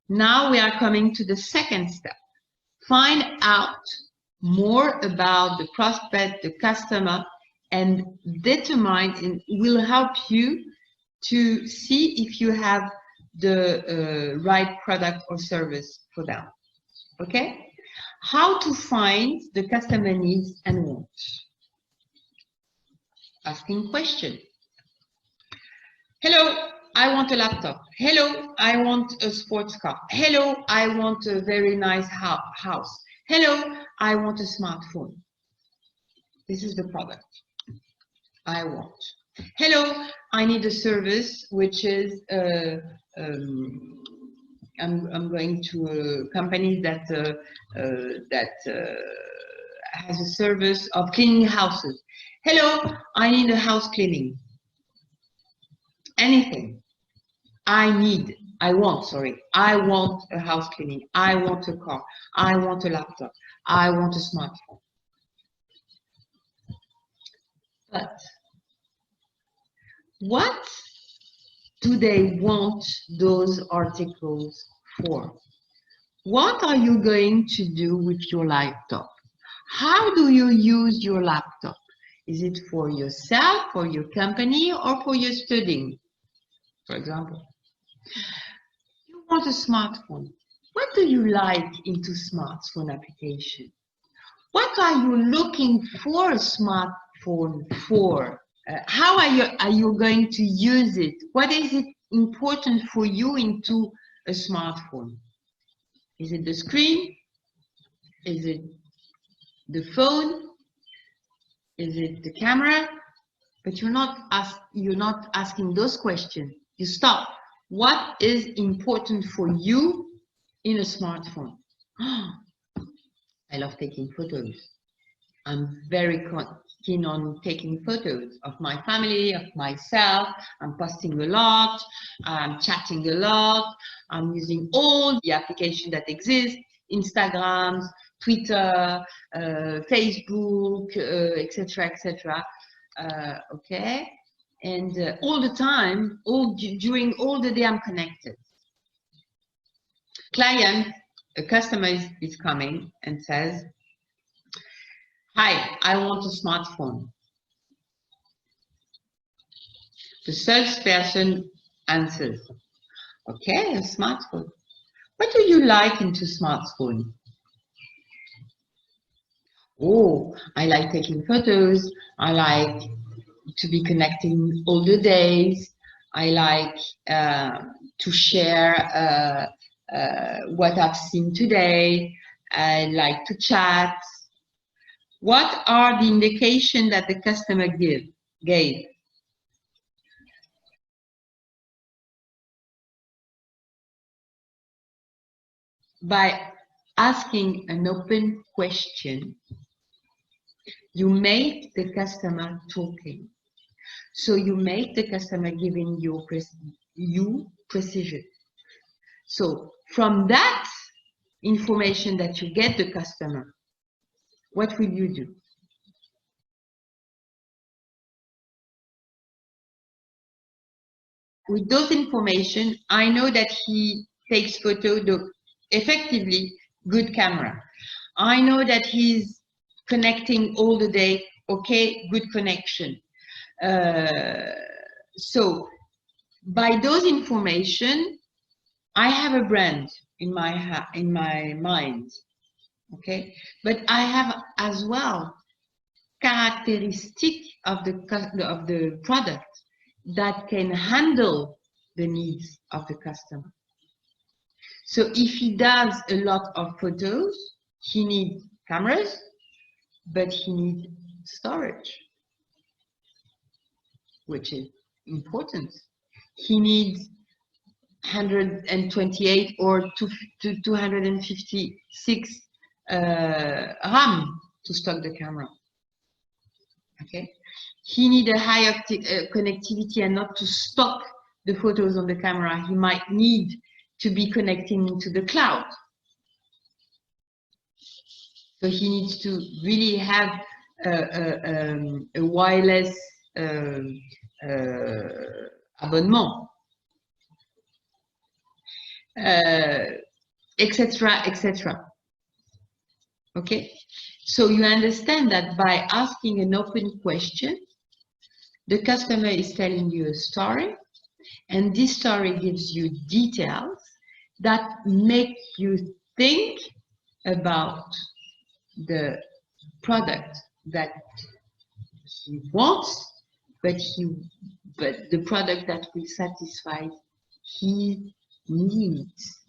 Now we are coming to the second step. Find out more about the prospect, the customer, and determine, and will help you to see if you have the right product or service for them. Okay? How to find the customer needs and wants. Asking question. Hello, I want a laptop. Hello, I want a sports car. Hello, I want a very nice house. Hello, I want a smartphone. This is the product I want. Hello, I need a service which is I'm going to a company that has a service of cleaning houses. Hello, I need a house cleaning. Anything. I want a house cleaning. I want a car. I want a laptop. I want a smartphone. But what do they want those articles for? What are you going to do with your laptop? How do you use your laptop? Is it for yourself, for your company, or for your studying, for example? You want a smartphone. What do you like into smartphone application? What are you looking for a smartphone for? How are you going to use it? What is it important for you into a smartphone? Is it the screen? Is it the phone? Is it the camera? But you're not asking those questions. You stop. What is important for you in a smartphone? I love taking photos. I'm very keen on taking photos of my family, of myself. I'm posting a lot. I'm chatting a lot. I'm using all the applications that exist: Instagram, Twitter, Facebook, etc., etc. Okay, and all the time, during all the day, I'm connected. A customer is coming and says, "Hi, I want a smartphone." The salesperson answers, "Okay, a smartphone. What do you like into smartphone?" "Oh, I like taking photos. I like to be connecting all the days. I like to share what I've seen today. I like to chat." What are the indications that the customer gave? By asking an open question, you make the customer talking. So you make the customer giving you precision. So from that information that you get the customer, what will you do? With those information, I know that he takes photo, effectively good camera. I know that he's connecting all the day, okay, good connection. So by those information, I have a brand in my mind, okay, but I have as well characteristic of the product that can handle the needs of the customer. So if he does a lot of photos, he needs cameras, but he needs storage, which is important. He needs 128 or 256 RAM to stock the camera. Okay, he needs a higher connectivity and not to stock the photos on the camera. He might need to be connecting to the cloud. So he needs to really have a wireless abonnement. etc., etc. Okay, so you understand that by asking an open question, the customer is telling you a story, and this story gives you details that make you think about the product that he wants, but the product that will satisfy his needs.